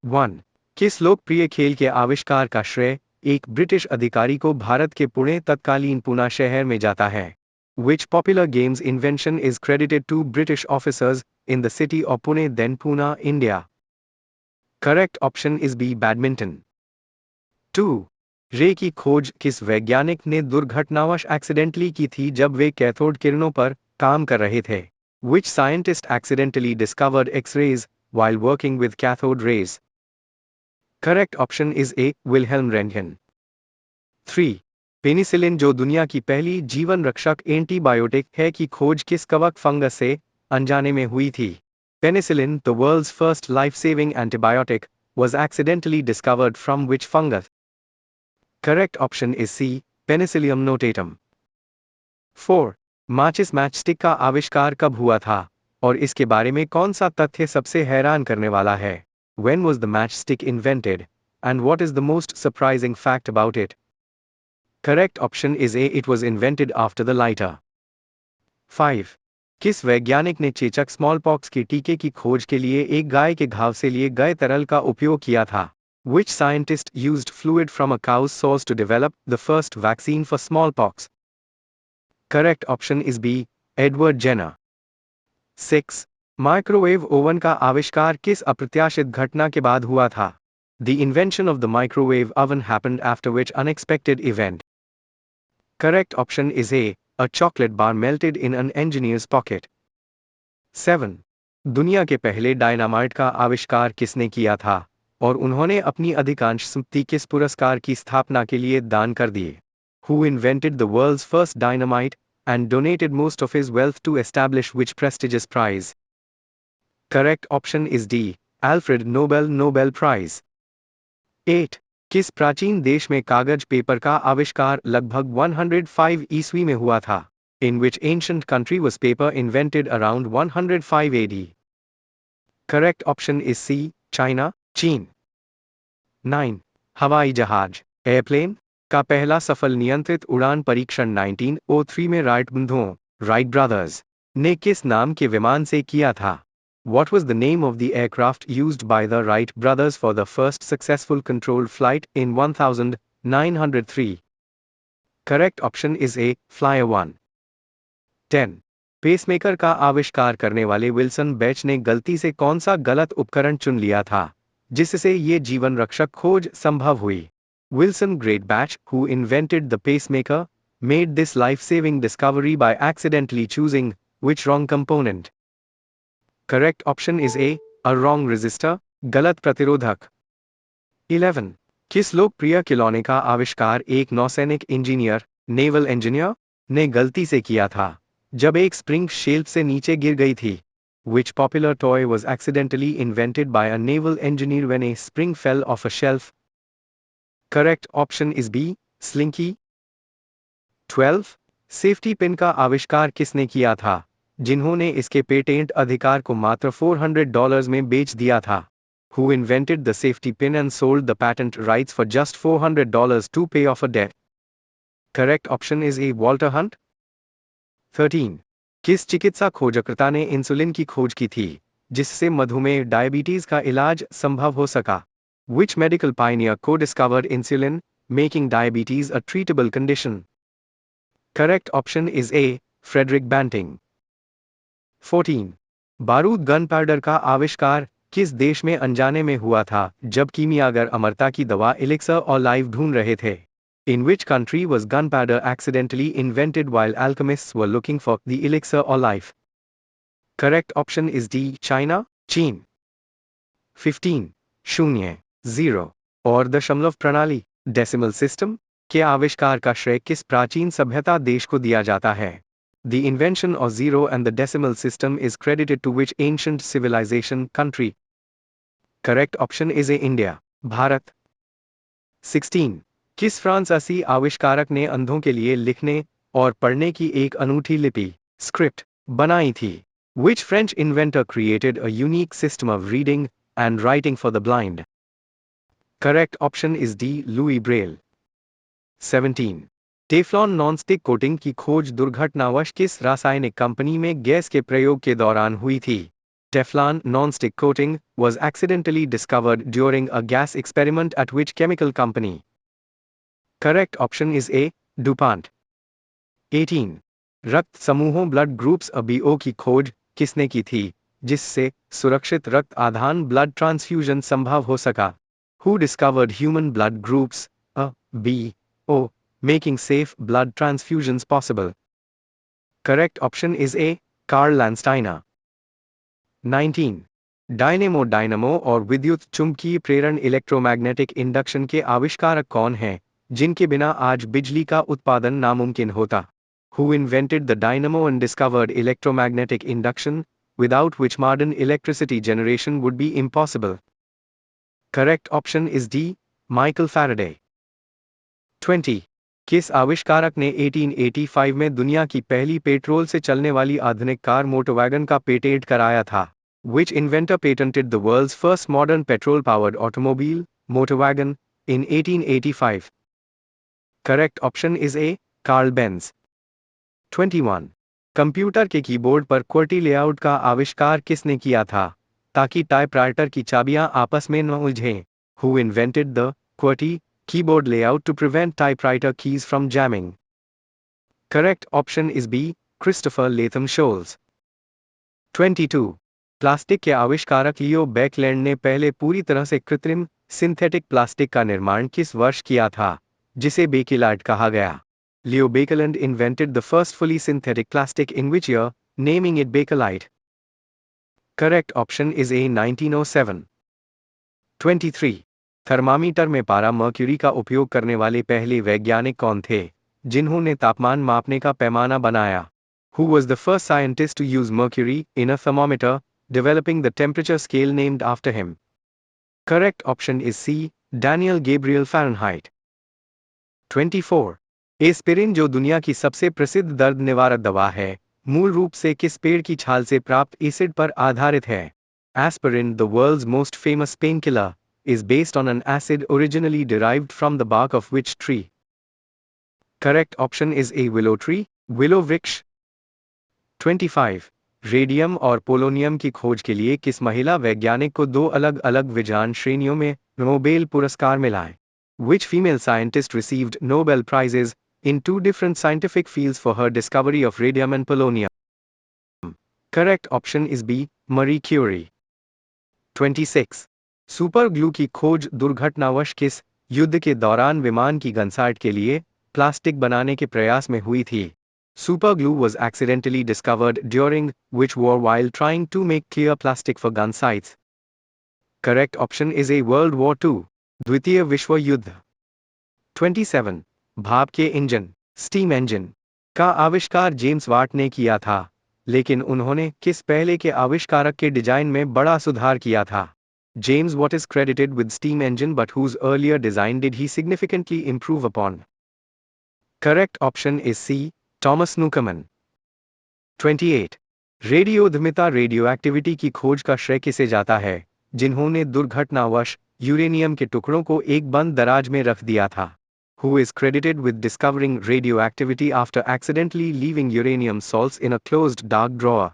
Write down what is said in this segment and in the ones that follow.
1. किस लोकप्रिय खेल के आविष्कार का श्रेय एक ब्रिटिश अधिकारी को भारत के पुणे तत्कालीन पूना शहर में जाता है? Which popular game's invention is credited to British officers in the city of Pune then Pune, India? Correct option is B. Badminton. 2. रे की खोज किस वैज्ञानिक ने दुर्घटनावश एक्सीडेंटली की थी जब वे कैथोड किरणों पर काम कर रहे थे? Which scientist accidentally discovered X-rays while working with cathode rays? Correct option is A. Wilhelm Röntgen. 3. Penicillin जो दुनिया की पहली जीवन रक्षक एंटीबायोटिक है की खोज किस कवक फंगस से अनजाने में हुई थी? Penicillin, the world's first life-saving antibiotic, was accidentally discovered from which fungus? Correct option is C. Penicillium notatum. 4. माचिस मैचस्टिक का आविष्कार कब हुआ था और इसके बारे में कौन सा तथ्य सबसे हैरान करने वाला है? When was the matchstick invented and what is the most surprising fact about it? Correct option is A. It was invented after the lighter. 5. किस वैज्ञानिक ने चेचक स्मॉलपॉक्स के टीके की खोज के लिए एक गाय के घाव से लिए गए तरल का उपयोग किया था? Which scientist used fluid from a cow's source to develop the first vaccine for smallpox? Correct option is B. Edward Jenner. 6. Microwave oven का आविष्कार किस अप्रत्याशित घटना के बाद हुआ था? The invention of the microwave oven happened after which unexpected event? Correct option is A. A chocolate bar melted in an engineer's pocket. 7. दुनिया के पहले डायनामाइट का आविष्कार किसने किया था और उन्होंने अपनी अधिकांश संपत्ति किस पुरस्कार की स्थापना के लिए दान कर दिए? Who invented the world's first dynamite and donated most of his wealth to establish which prestigious prize? Correct option is D. Alfred Nobel Nobel Prize. 8. किस प्राचीन देश में कागज पेपर का आविष्कार लगभग 105 ईस्वी में हुआ था? In which ancient country was paper invented around 105 AD? Correct option is C. China, चीन. 9. हवाई जहाज एयरप्लेन का पहला सफल नियंत्रित उड़ान परीक्षण 1903 में राइट ब्रदर्स ने किस नाम के विमान से किया था? What was the name of the aircraft used by the Wright brothers for the first successful controlled flight in 1903? Correct option is A. Flyer 1. 10. Pacemaker का आविष्कार करने वाले विल्सन बेच ने गलती से कौन सा गलत उपकरण चुन लिया था जिससे ये जीवन रक्षक खोज संभव हुई? Wilson Great Batch, who invented the pacemaker, made this life-saving discovery by accidentally choosing which wrong component? Correct option is A. A wrong resistor, गलत प्रतिरोधक. 11. किस लोकप्रिय खिलौने का आविष्कार एक नौसैनिक इंजीनियर नेवल इंजीनियर ने गलती से किया था जब एक स्प्रिंग शेल्फ से नीचे गिर गई थी? Which popular toy was accidentally invented by a naval engineer when a spring fell off a shelf? Correct option is B. Slinky. 12. Safety pin का आविष्कार किसने किया था जिन्होंने इसके पेटेंट अधिकार को मात्र $400 में बेच दिया था? Who invented the safety pin and sold the patent rights for just $400 to pay off a debt? Correct option is A. Walter Hunt. 13. किस चिकित्सा खोजकर्ता ने इंसुलिन की खोज की थी जिससे मधुमेह डायबिटीज का इलाज संभव हो सका? Which medical pioneer co-discovered insulin, making diabetes a treatable condition? Correct option is A. Frederick Banting. 14. बारूद गनपाउडर का आविष्कार किस देश में अनजाने में हुआ था जब कीमियागर अमरता की दवा एलिक्सर और लाइव ढूंढ रहे थे? In which country was gunpowder accidentally invented while alchemists were looking for the elixir or life? Correct option is D. China, चीन. 15. शून्य, 0 और दशमलव प्रणाली डेसिमल सिस्टम के आविष्कार का श्रेय किस प्राचीन सभ्यता देश को दिया जाता है? The invention of zero and the decimal system is credited to which ancient civilization country? Correct option is A. India, Bharat. 16. किस फ्रांसीसी आविष्कारक ने अंधों के लिए लिखने और पढ़ने की एक अनूठी लिपि स्क्रिप्ट बनाई थी? Which French inventor created a unique system of reading and writing for the blind? Correct option is D. Louis Braille. 17. Teflon nonstick coating की खोज दुर्घटनावश किस रासायनिक कंपनी में गैस के प्रयोग के दौरान हुई थी? Teflon non-stick coating was accidentally discovered during a gas experiment at which chemical company? Correct option is A. DuPont. 18. रक्त समूहों ब्लड ग्रुप्स अबीओ की खोज किसने की थी जिससे सुरक्षित रक्त आधान ब्लड ट्रांसफ्यूजन संभव हो सका? Who discovered human blood groups A, B, O, making safe blood transfusions possible? Correct option is A. Karl Landsteiner. 19. Dynamo और विद्युत चुंबकीय प्रेरण इलेक्ट्रोमैग्नेटिक इंडक्शन के आविष्कारक कौन हैं जिनके बिना आज बिजली का उत्पादन नामुमकिन होता? Who invented the dynamo and discovered electromagnetic induction, without which modern electricity generation would be impossible? Correct option is D. Michael Faraday. 20. किस आविष्कारक ने 1885 में दुनिया की पहली पेट्रोल से चलने वाली आधुनिक कार मोटरवैगन का पेटेंट कराया था? Which inventor patented the world's first modern petrol-powered automobile, motorwagon, in 1885? Correct option is A. Carl Benz. 21. Computer के कीबोर्ड पर QWERTY लेआउट का आविष्कार किसने किया था ताकि टाइपराइटर की चाबियां आपस में न उलझें? Who invented the QWERTY keyboard layout to prevent typewriter keys from jamming? Correct option is B. Christopher Latham Scholes. 22. Plastic के आविष्कारक लियो बैकलैंड ने पहले पूरी तरह से कृत्रिम सिंथेटिक प्लास्टिक का निर्माण किस वर्ष किया था जिसे बेकिलाइट कहा गया? Leo Baekeland invented the first fully synthetic plastic in which year, naming it Bakelite? Correct option is A. 1907. 23. Thermometer में पारा मर्क्यूरी का उपयोग करने वाले पहले वैज्ञानिक कौन थे जिन्होंने तापमान मापने का पैमाना बनाया? Who was the first scientist to use mercury in a thermometer, developing the temperature scale named after him? Correct option is C. Daniel Gabriel Fahrenheit. 24. Aspirin जो दुनिया की सबसे प्रसिद्ध दर्द निवारक दवा है मूल रूप से किस पेड़ की छाल से प्राप्त एसिड पर आधारित है? Aspirin, the world's most famous painkiller, is based on an acid originally derived from the bark of which tree? Correct option is A. Willow tree, willow वृक्ष. 25. रेडियम और पोलोनियम की खोज के लिए किस महिला वैज्ञानिक को दो अलग अलग विज्ञान श्रेणियों में नोबेल पुरस्कार मिला है? Which female scientist received Nobel Prizes in two different scientific fields for her discovery of radium and polonium? Correct option is B. Marie Curie. 26. Super glue की खोज दुर्घटनावश किस युद्ध के दौरान विमान की गनसाइट के लिए प्लास्टिक बनाने के प्रयास में हुई थी? Super glue was accidentally discovered during which war while trying to make clear plastic for gun sights? Correct option is A. World War II, द्वितीय विश्व युद्ध. 27. भाप के इंजन, स्टीम इंजन का आविष्कार जेम्स वाट ने किया था, लेकिन उन्होंने किस पहले के आविष्कारक के डिजाइन में बड़ा सुधार किया था? James Watt is credited with steam engine but whose earlier design did he significantly improve upon? Correct option is C. Thomas Newcomen. 28. रेडियोधर्मिता radioactivity की खोज का श्रेय किसे जाता है जिन्होंने दुर्घटनावश यूरेनियम के टुकड़ों को एक बंद दराज में रख दिया था? Who is credited with discovering radioactivity after accidentally leaving uranium salts in a closed dark drawer?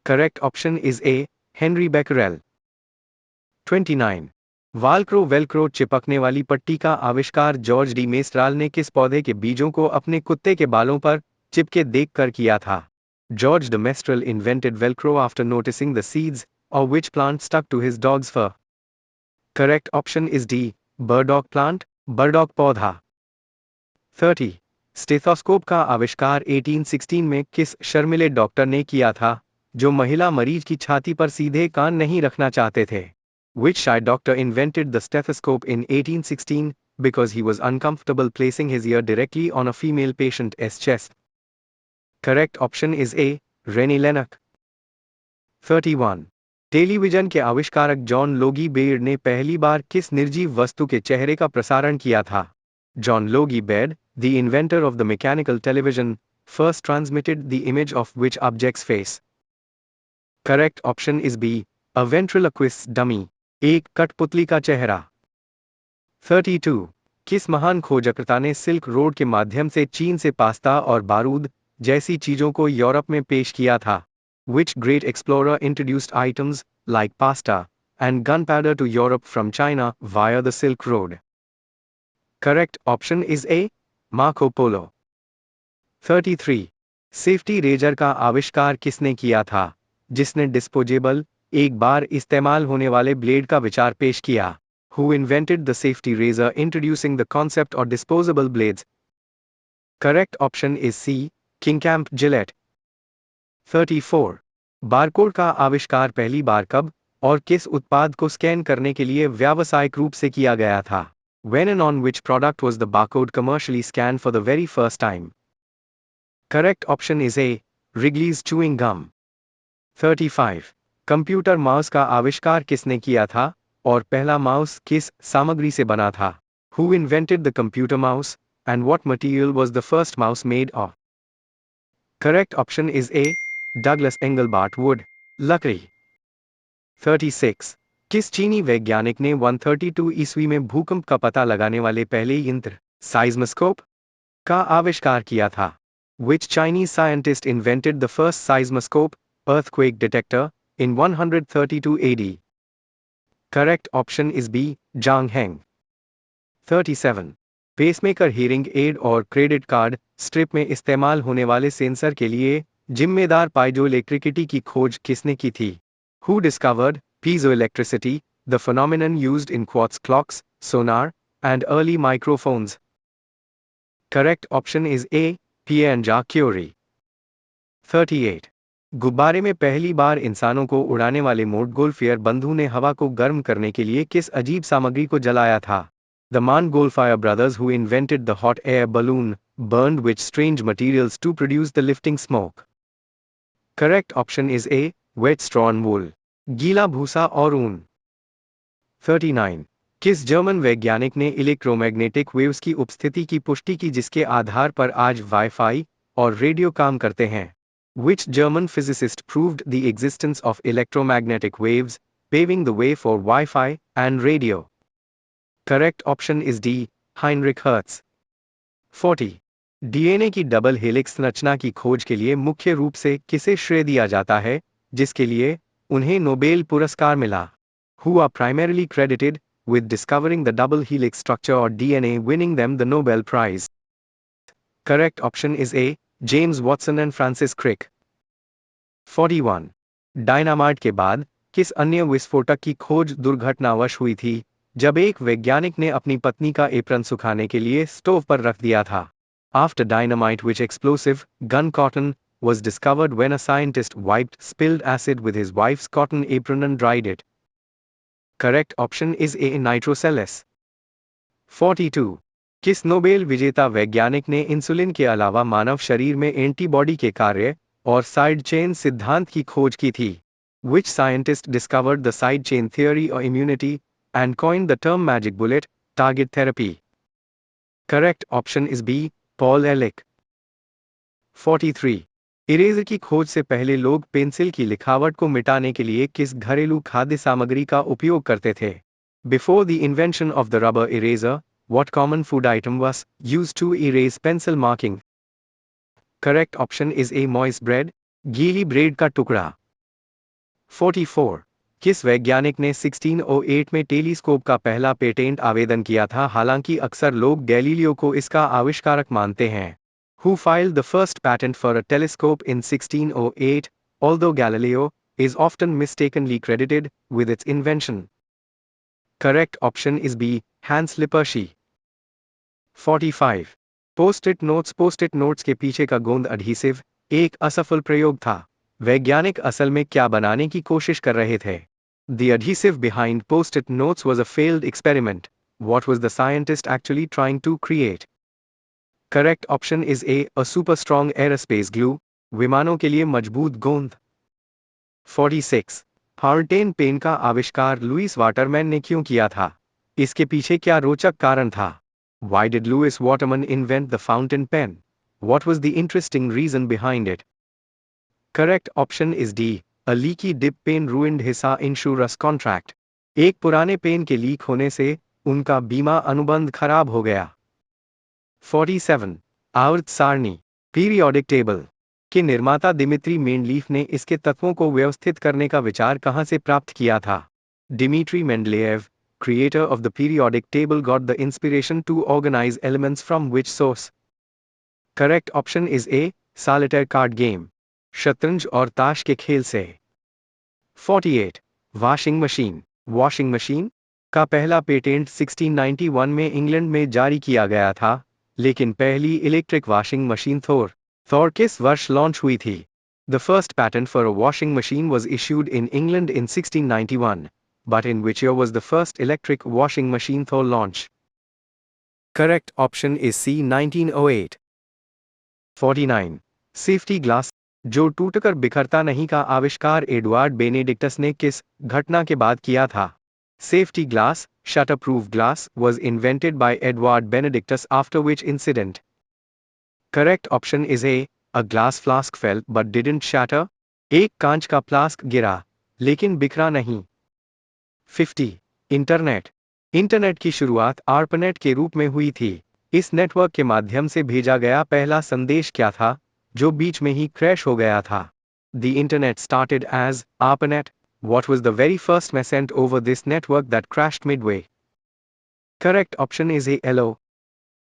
Correct option is A. Henry Becquerel. 29. Velcro चिपकने वाली पट्टी का आविष्कार जॉर्ज डी मेस्ट्राल ने किस पौधे के बीजों को अपने कुत्ते के बालों पर चिपके देखकर किया था? George de Mestral invented Velcro after noticing the seeds of which plant stuck to his dog's fur? Correct option is D. Burdock plant, burdock पौधा. 30. स्टेथोस्कोप का आविष्कार 1816 में किस शर्मिले डॉक्टर ने किया था जो महिला मरीज की छाती पर सीधे कान नहीं रखना चाहते थे? Which shy doctor invented the stethoscope in 1816 because he was uncomfortable placing his ear directly on a female patient's chest? Correct option is A. René Lennox. 31. Television के आविष्कारक जॉन लोगी बेयर ने पहली बार किस निर्जीव वस्तु के चेहरे का प्रसारण किया था? John Logie Baird, the inventor of the mechanical television, first transmitted the image of which object's face? Correct option is B. A ventriloquist's dummy. एक कठपुतली का चेहरा. 32. किस महान खोजकर्ता ने सिल्क रोड के माध्यम से चीन से पास्ता और बारूद जैसी चीजों को यूरोप में पेश किया था? Which great explorer introduced items like pasta and gunpowder to Europe from China via the Silk Road? Correct option is A. Marco Polo. 33. Safety razor का आविष्कार किसने किया था, जिसने डिस्पोजेबल, एक बार इस्तेमाल होने वाले ब्लेड का विचार पेश किया? Who invented the safety razor introducing the concept of disposable blades? Correct option is C. Kingcamp Gillette. 34. Barcode का आविष्कार पहली बार कब और किस उत्पाद को स्कैन करने के लिए व्यावसायिक रूप से किया गया था? When and on which product was the barcode commercially scanned for the very first time? Correct option is A. Wrigley's chewing gum. 35. Computer mouse का आविष्कार किसने किया था और पहला माउस किस सामग्री से बना था? Who invented the computer mouse and what material was the first mouse made of? Correct option is A. Douglas Engelbart wood. लकड़ी. 36. किस चीनी वैज्ञानिक ने 132 ईस्वी में भूकंप का पता लगाने वाले पहले यंत्र seismoscope का आविष्कार किया था? Which Chinese scientist invented the first seismoscope, earthquake detector, in 132 AD? Correct option is B. Zhang Heng. 37. Pacemaker hearing aid और क्रेडिट कार्ड स्ट्रिप में इस्तेमाल होने वाले सेंसर के लिए जिम्मेदार पाइजोइलेक्ट्रिसिटी की खोज किसने की थी? Who discovered piezoelectricity, the phenomenon used in quartz clocks, sonar, and early microphones? Correct option is A. Pierre Curie. 38. गुब्बारे में पहली बार इंसानों को उड़ाने वाले मोंटगोल्फियर बंधु ने हवा को गर्म करने के लिए किस अजीब सामग्री को जलाया था? The Montgolfier brothers who invented the hot air balloon burned which strange materials to produce the lifting smoke? Correct option is A. Wet straw and wool. गीला भूसा और ऊन. 39. किस जर्मन वैज्ञानिक ने इलेक्ट्रोमैग्नेटिक वेव्स की उपस्थिति की पुष्टि की जिसके आधार पर आज वाईफाई और रेडियो काम करते हैं? Which German physicist proved the existence of electromagnetic waves, paving the way for Wi-Fi and radio? Correct option is D. Heinrich Hertz. 40. DNA की डबल हेलिक्स संरचना की खोज के लिए मुख्य रूप से किसे श्रेय दिया जाता है, जिसके लिए उन्हें नोबेल पुरस्कार मिला? Who are primarily credited with discovering the double helix structure or DNA, winning them the Nobel Prize? Correct option is A. James Watson and Francis Crick. 41. Dynamite के बाद किस अन्य विस्फोटक की खोज दुर्घटनावश हुई थी जब एक वैज्ञानिक ने अपनी पत्नी का एप्रन सुखाने के लिए स्टोव पर रख दिया था? After dynamite, which explosive, gun cotton, was discovered when a scientist wiped spilled acid with his wife's cotton apron and dried it? Correct option is A. Nitrocellus. 42. किस नोबेल विजेता वैज्ञानिक ने इंसुलिन के अलावा मानव शरीर में एंटीबॉडी के कार्य और साइड चेन सिद्धांत की खोज की थी? Which scientist discovered the side chain theory or immunity and coined the term magic bullet target therapy? Correct option is B. Paul Ehrlich. 43. Eraser की खोज से पहले लोग पेंसिल की लिखावट को मिटाने के लिए किस घरेलू खाद्य सामग्री का उपयोग करते थे? Before the invention of the rubber eraser, what common food item was used to erase pencil marking? Correct option is A. moist bread, गीली ब्रेड का टुकड़ा. 44. किस वैज्ञानिक ने 1608 में टेलीस्कोप का पहला पेटेंट आवेदन किया था, हालांकि अक्सर लोग गैलीलियो को इसका आविष्कारक मानते हैं? Who filed the first patent for a telescope in 1608, although Galileo is often mistakenly credited with its invention? Correct option is B. Hans Lippershey. 45. Post-it notes के पीछे का गोंद एडहीसिव एक असफल प्रयोग था. वैज्ञानिक असल में क्या बनाने की कोशिश कर रहे थे? The adhesive behind post-it notes was a failed experiment. What was the scientist actually trying to create? Correct option is A. A super strong aerospace glue. विमानों के लिए मजबूत गोंद. 46. फाउंटेन पेन का आविष्कार लुईस वाटरमैन ने क्यों किया था? इसके पीछे क्या रोचक कारण था? Why did Louis Waterman invent the fountain pen? What was the interesting reason behind it? Correct option is D. A leaky dip pen ruined his insurance contract. एक पुराने पेन के लीक होने से उनका बीमा अनुबंध खराब हो गया. 47. आवर्त सारणी, periodic table. के निर्माता दिमित्री मेंडलीफ ने इसके तत्वों को व्यवस्थित करने का विचार कहां से प्राप्त किया था? Dmitry Mendeleev, creator of the periodic table, got the inspiration to organize elements from which source? Correct option is A, solitaire card game. शतरंज और ताश के खेल से। 48. Washing machine. वॉशिंग मशीन का पहला पेटेंट 1691 में इंग्लैंड में जारी किया गया था, लेकिन पहली इलेक्ट्रिक वॉशिंग मशीन थॉर किस वर्ष लॉन्च हुई थी? The first patent for a washing machine was issued in England in 1691, but in which year was the first electric washing machine Thor launched? Correct option is C, 1908. 49. Safety glass जो टूटकर बिखरता नहीं का आविष्कार Edward बेनेडिक्टस ने किस घटना के बाद किया था? Safety glass, शटरप्रूफ glass, was invented by Edward Benedictus after which incident? Correct option is A, a glass flask fell but didn't shatter. एक कांच का फ्लास्क गिरा, लेकिन बिखरा नहीं। 50. इंटरनेट। इंटरनेट की शुरुआत आर्पनेट के रूप में हुई थी। इस नेटवर्क के माध्यम से भेजा गया पहला संदेश क्या था, जो बीच में ही क्रैश हो गया था? The internet started as ARPANET. What was the very first message over this network that crashed midway? Correct option is A, LO.